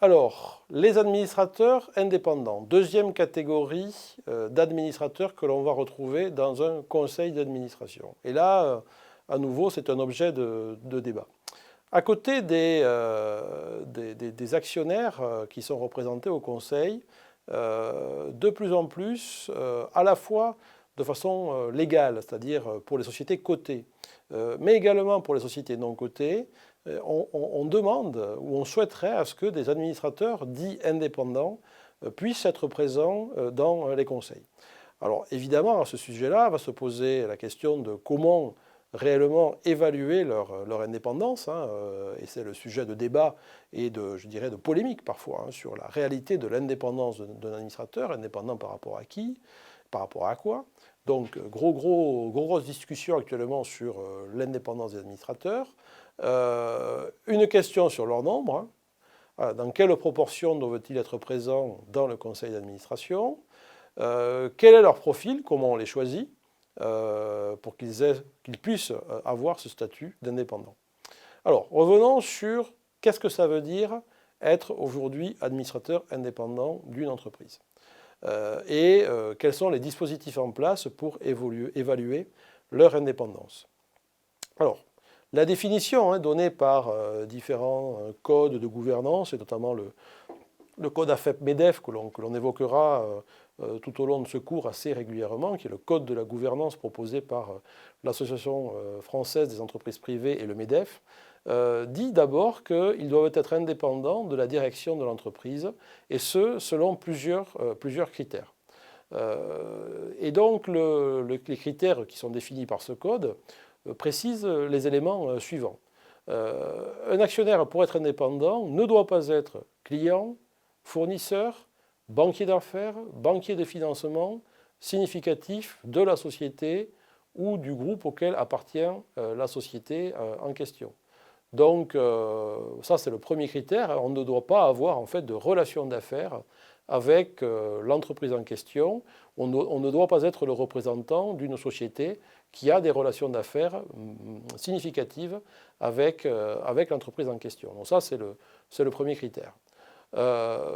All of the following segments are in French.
Alors, les administrateurs indépendants, deuxième catégorie d'administrateurs que l'on va retrouver dans un conseil d'administration. Et là, à nouveau, c'est un objet de débat. À côté des actionnaires qui sont représentés au conseil, de plus en plus, à la fois de façon légale, c'est-à-dire pour les sociétés cotées, mais également pour les sociétés non cotées, on demande ou on souhaiterait à ce que des administrateurs dits indépendants puissent être présents dans les conseils. Alors évidemment, à ce sujet-là, va se poser la question de comment réellement évaluer leur indépendance, et c'est le sujet de débat et je dirais, de polémique parfois, sur la réalité de l'indépendance d'un administrateur, indépendant par rapport à qui, par rapport à quoi. Donc, grosse discussion actuellement sur l'indépendance des administrateurs. Une question sur leur nombre. Dans quelle proportion doivent-ils être présents dans le conseil d'administration? Quel est leur profil? Comment on les choisit pour qu'ils puissent avoir ce statut d'indépendant? Alors, revenons sur qu'est-ce que ça veut dire être aujourd'hui administrateur indépendant d'une entreprise. Et quels sont les dispositifs en place pour évaluer leur indépendance. Alors, la définition donnée par différents codes de gouvernance, et notamment le code AFEP-MEDEF que l'on évoquera tout au long de ce cours assez régulièrement, qui est le code de la gouvernance proposé par l'Association française des entreprises privées et le MEDEF, dit d'abord qu'ils doivent être indépendants de la direction de l'entreprise, et ce, selon plusieurs critères. Et donc, les critères qui sont définis par ce code précisent les éléments suivants. Un actionnaire, pour être indépendant, ne doit pas être client, fournisseur, banquier d'affaires, banquier de financement significatif de la société ou du groupe auquel appartient la société en question. Donc, ça, c'est le premier critère. On ne doit pas avoir en fait de relation d'affaires avec l'entreprise en question. On ne doit pas être le représentant d'une société qui a des relations d'affaires significatives avec l'entreprise en question. Donc ça, c'est le premier critère.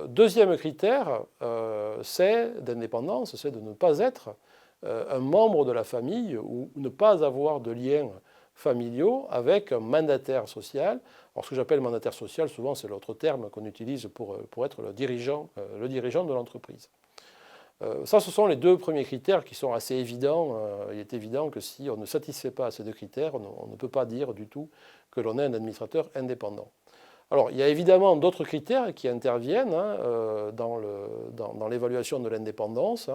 Deuxième critère, c'est d'indépendance, c'est de ne pas être un membre de la famille ou ne pas avoir de liens familiaux avec un mandataire social. Alors ce que j'appelle mandataire social, souvent c'est l'autre terme qu'on utilise pour être le dirigeant de l'entreprise. Ça, ce sont les deux premiers critères qui sont assez évidents. Il est évident que si on ne satisfait pas à ces deux critères, on ne peut pas dire du tout que l'on est un administrateur indépendant. Alors, il y a évidemment d'autres critères qui interviennent dans l'évaluation de l'indépendance.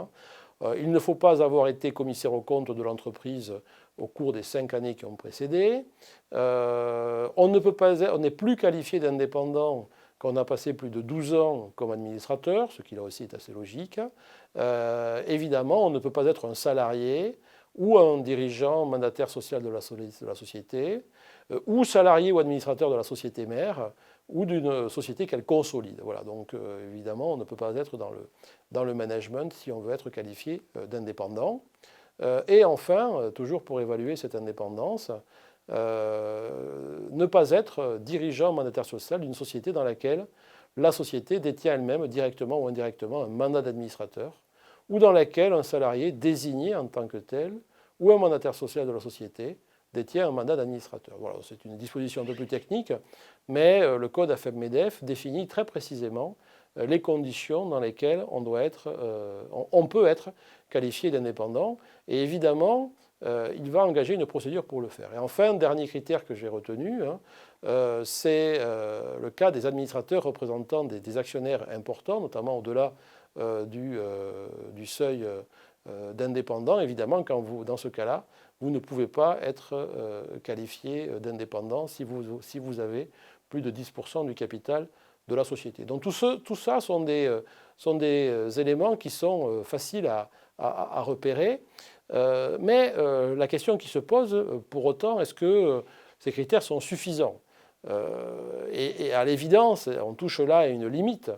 Il ne faut pas avoir été commissaire aux comptes de l'entreprise au cours des 5 années qui ont précédé. On n'est plus qualifié d'indépendant quand on a passé plus de 12 ans comme administrateur, ce qui là aussi est assez logique. Évidemment, on ne peut pas être un salarié ou un dirigeant mandataire social de la société, ou salarié ou administrateur de la société mère, ou d'une société qu'elle consolide. Voilà, donc évidemment, on ne peut pas être dans le management si on veut être qualifié d'indépendant. Et enfin, toujours pour évaluer cette indépendance, ne pas être dirigeant mandataire social d'une société dans laquelle la société détient elle-même, directement ou indirectement, un mandat d'administrateur, ou dans laquelle un salarié désigné en tant que tel, ou un mandataire social de la société, détient un mandat d'administrateur. Voilà, c'est une disposition un peu plus technique, mais le code AFEP-MEDEF définit très précisément les conditions dans lesquelles on peut être qualifié d'indépendant. Et évidemment, il va engager une procédure pour le faire. Et enfin, dernier critère que j'ai retenu, c'est le cas des administrateurs représentant des actionnaires importants, notamment au-delà du seuil d'indépendant. Évidemment, dans ce cas-là, vous ne pouvez pas être qualifié d'indépendant si vous avez plus de 10% du capital de la société. Donc tout ça sont des éléments qui sont faciles à repérer. Mais la question qui se pose, pour autant, est-ce que ces critères sont suffisants? Et à l'évidence, on touche là à une limite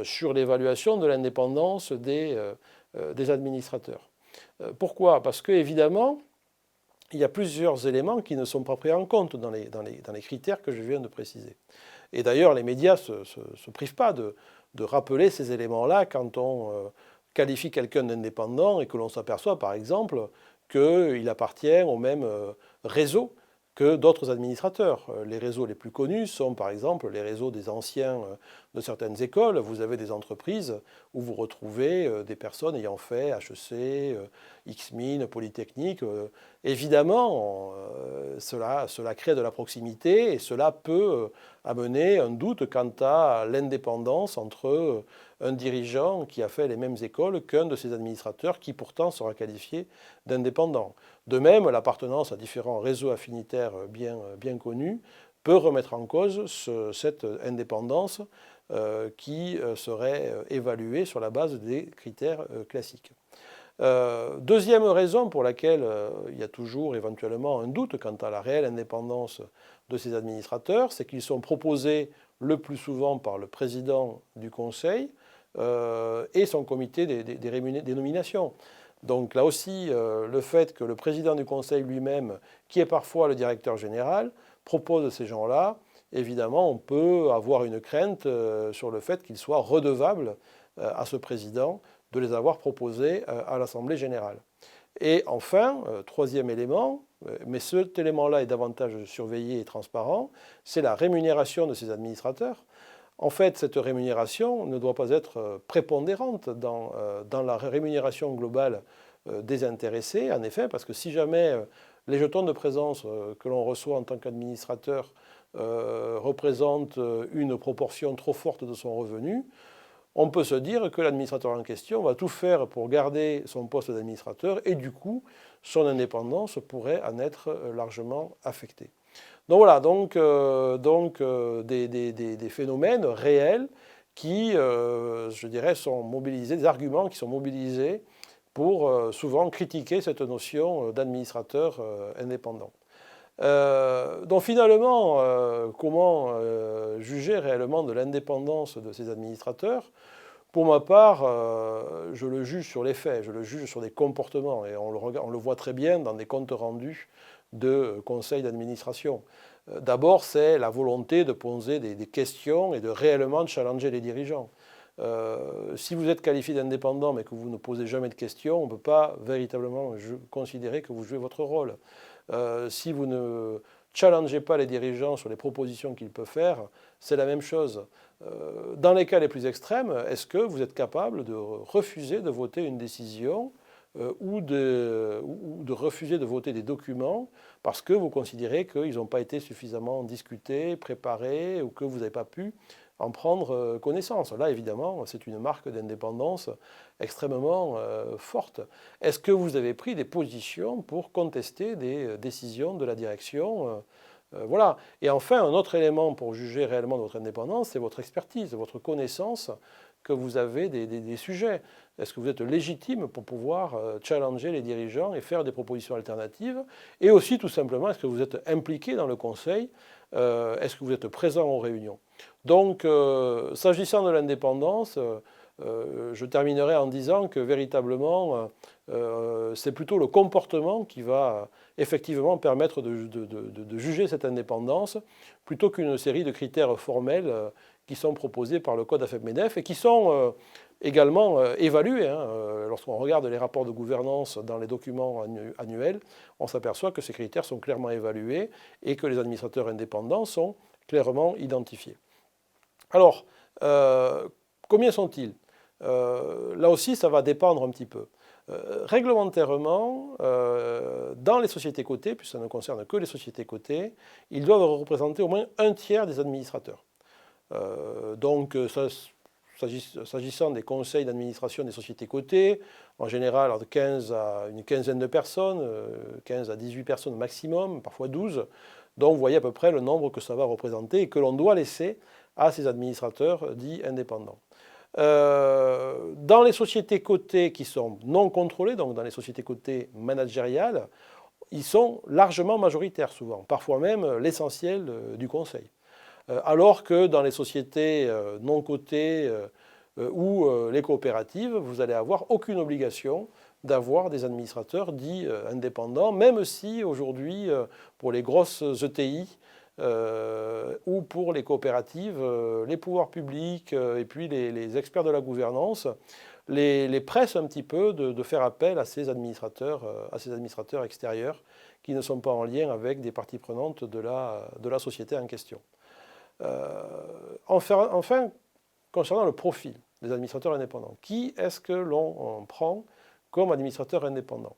sur l'évaluation de l'indépendance des administrateurs. Pourquoi? Parce qu'évidemment, il y a plusieurs éléments qui ne sont pas pris en compte dans les critères que je viens de préciser. Et d'ailleurs, les médias ne se privent pas de rappeler ces éléments-là quand on qualifie quelqu'un d'indépendant et que l'on s'aperçoit, par exemple, qu'il appartient au même réseau que d'autres administrateurs. Les réseaux les plus connus sont par exemple les réseaux des anciens de certaines écoles. Vous avez des entreprises où vous retrouvez des personnes ayant fait HEC, X-Mines, Polytechnique. Évidemment, cela crée de la proximité et cela peut amener un doute quant à l'indépendance entre un dirigeant qui a fait les mêmes écoles qu'un de ses administrateurs qui pourtant sera qualifié d'indépendant. De même, l'appartenance à différents réseaux affinitaires bien connus peut remettre en cause cette indépendance qui serait évaluée sur la base des critères classiques. Deuxième raison pour laquelle il y a toujours éventuellement un doute quant à la réelle indépendance de ces administrateurs, c'est qu'ils sont proposés le plus souvent par le président du conseil et son comité des nominations. Donc là aussi, le fait que le président du conseil lui-même, qui est parfois le directeur général, propose ces gens-là, évidemment, on peut avoir une crainte sur le fait qu'il soit redevable à ce président de les avoir proposés à l'Assemblée générale. Et enfin, troisième élément, mais cet élément-là est davantage surveillé et transparent, c'est la rémunération de ces administrateurs. En fait, cette rémunération ne doit pas être prépondérante dans la rémunération globale des intéressés, en effet, parce que si jamais les jetons de présence que l'on reçoit en tant qu'administrateur représentent une proportion trop forte de son revenu, on peut se dire que l'administrateur en question va tout faire pour garder son poste d'administrateur et du coup, son indépendance pourrait en être largement affectée. Donc voilà, des phénomènes réels qui, je dirais, sont mobilisés, des arguments qui sont mobilisés pour souvent critiquer cette notion d'administrateur indépendant. Donc finalement, comment juger réellement de l'indépendance de ces administrateurs? Pour ma part, je le juge sur les faits, je le juge sur des comportements, et on le voit très bien dans des comptes rendus de conseils d'administration. D'abord, c'est la volonté de poser des questions et de réellement challenger les dirigeants. Si vous êtes qualifié d'indépendant mais que vous ne posez jamais de questions, on ne peut pas véritablement considérer que vous jouez votre rôle. Si vous ne challengez pas les dirigeants sur les propositions qu'ils peuvent faire, c'est la même chose. Dans les cas les plus extrêmes, est-ce que vous êtes capable de refuser de voter une décision ou de refuser de voter des documents parce que vous considérez qu'ils n'ont pas été suffisamment discutés, préparés ou que vous n'avez pas pu en prendre connaissance? Là, évidemment, c'est une marque d'indépendance extrêmement forte. Est-ce que vous avez pris des positions pour contester des décisions de la direction? Voilà. Et enfin, un autre élément pour juger réellement de votre indépendance, c'est votre expertise, votre connaissance que vous avez des sujets. Est-ce que vous êtes légitime pour pouvoir challenger les dirigeants et faire des propositions alternatives? Et aussi, tout simplement, est-ce que vous êtes impliqué dans le conseil? Est-ce que vous êtes présent aux réunions? Donc, s'agissant de l'indépendance, je terminerai en disant que véritablement, c'est plutôt le comportement qui va effectivement permettre de juger cette indépendance plutôt qu'une série de critères formels qui sont proposés par le Code AFEP-MEDEF et qui sont également évalués. Lorsqu'on regarde les rapports de gouvernance dans les documents annuels, on s'aperçoit que ces critères sont clairement évalués et que les administrateurs indépendants sont clairement identifiés. Alors, combien sont-ils? Là aussi, ça va dépendre un petit peu. Réglementairement, dans les sociétés cotées, puisque ça ne concerne que les sociétés cotées, ils doivent représenter au moins un tiers des administrateurs. Donc, s'agissant des conseils d'administration des sociétés cotées, en général, de 15 à une quinzaine de personnes, 15 à 18 personnes maximum, parfois 12. Donc, vous voyez à peu près le nombre que ça va représenter et que l'on doit laisser à ces administrateurs dits indépendants. Dans les sociétés cotées qui sont non contrôlées, donc dans les sociétés cotées managériales, ils sont largement majoritaires souvent, parfois même l'essentiel du conseil. Alors que dans les sociétés non cotées ou les coopératives, vous n'allez avoir aucune obligation d'avoir des administrateurs dits indépendants, même si aujourd'hui, pour les grosses ETI, ou pour les coopératives, les pouvoirs publics et puis les experts de la gouvernance les pressent un petit peu de faire appel à ces administrateurs extérieurs qui ne sont pas en lien avec des parties prenantes de la société en question. Enfin, concernant le profil des administrateurs indépendants, qui est-ce que l'on prend comme administrateur indépendant?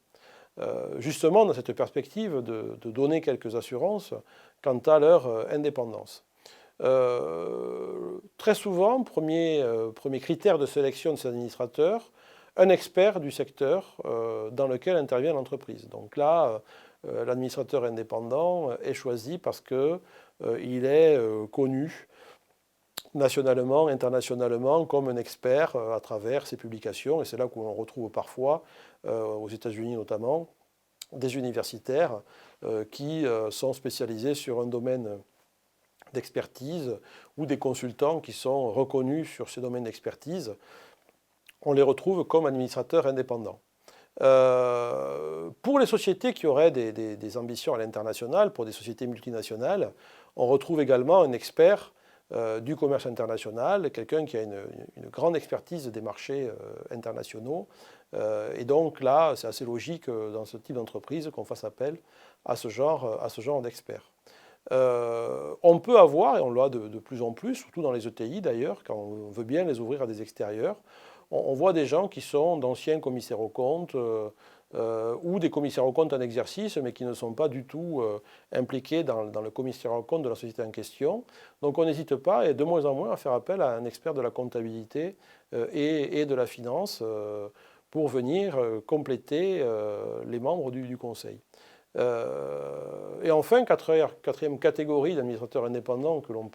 Justement, dans cette perspective de donner quelques assurances quant à leur indépendance. Très souvent, premier critère de sélection de ces administrateurs, un expert du secteur dans lequel intervient l'entreprise. Donc là, l'administrateur indépendant est choisi parce qu'il est connu nationalement, internationalement, comme un expert à travers ses publications. Et c'est là qu'on retrouve parfois, aux États-Unis notamment, des universitaires qui sont spécialisés sur un domaine d'expertise ou des consultants qui sont reconnus sur ces domaines d'expertise. On les retrouve comme administrateurs indépendants. Pour les sociétés qui auraient des ambitions à l'international, pour des sociétés multinationales, on retrouve également un expert du commerce international, quelqu'un qui a une grande expertise des marchés internationaux. Et donc là, c'est assez logique dans ce type d'entreprise qu'on fasse appel à ce genre d'experts. On peut avoir, et on l'a de plus en plus, surtout dans les ETI d'ailleurs, quand on veut bien les ouvrir à des extérieurs, on voit des gens qui sont d'anciens commissaires aux comptes ou des commissaires aux comptes en exercice, mais qui ne sont pas du tout impliqués dans le commissariat aux comptes de la société en question. Donc on n'hésite pas, et de moins en moins, à faire appel à un expert de la comptabilité et de la finance pour venir compléter les membres du conseil. Et enfin, quatrième catégorie d'administrateurs indépendants que l'on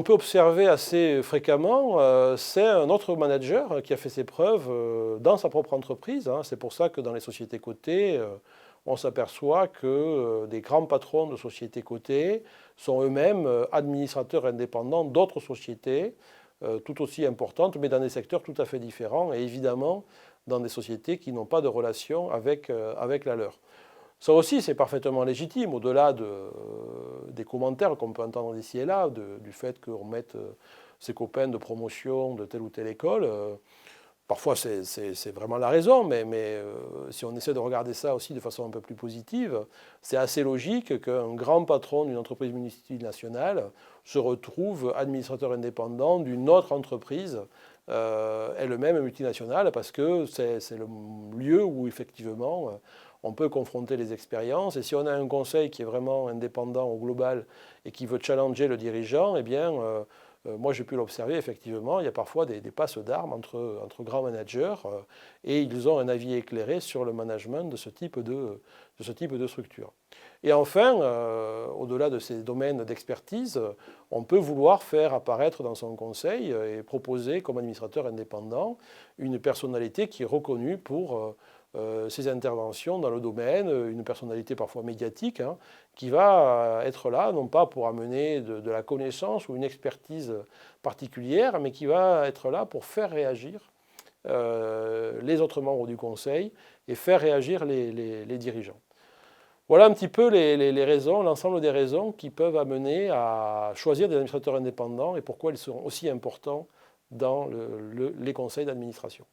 peut observer assez fréquemment, c'est un autre manager qui a fait ses preuves dans sa propre entreprise. C'est pour ça que dans les sociétés cotées, on s'aperçoit que des grands patrons de sociétés cotées sont eux-mêmes administrateurs indépendants d'autres sociétés, tout aussi importantes, mais dans des secteurs tout à fait différents, et évidemment dans des sociétés qui n'ont pas de relation avec la leur. Ça aussi, c'est parfaitement légitime, au-delà des commentaires qu'on peut entendre d'ici et là, du fait qu'on mette ses copains de promotion de telle ou telle école. Parfois, c'est vraiment la raison, mais si on essaie de regarder ça aussi de façon un peu plus positive, c'est assez logique qu'un grand patron d'une entreprise multinationale se retrouve administrateur indépendant d'une autre entreprise, elle-même multinationale, parce que c'est le lieu où effectivement on peut confronter les expériences. Et si on a un conseil qui est vraiment indépendant au global et qui veut challenger le dirigeant, eh bien, moi j'ai pu l'observer, effectivement, il y a parfois des passes d'armes entre grands managers et ils ont un avis éclairé sur le management de ce type de structure. Et enfin, au-delà de ces domaines d'expertise, on peut vouloir faire apparaître dans son conseil et proposer comme administrateur indépendant une personnalité qui est reconnue pour ses interventions dans le domaine, une personnalité parfois médiatique, qui va être là, non pas pour amener de la connaissance ou une expertise particulière, mais qui va être là pour faire réagir les autres membres du conseil et faire réagir les dirigeants. Voilà un petit peu les raisons, l'ensemble des raisons qui peuvent amener à choisir des administrateurs indépendants et pourquoi ils sont aussi importants dans les conseils d'administration.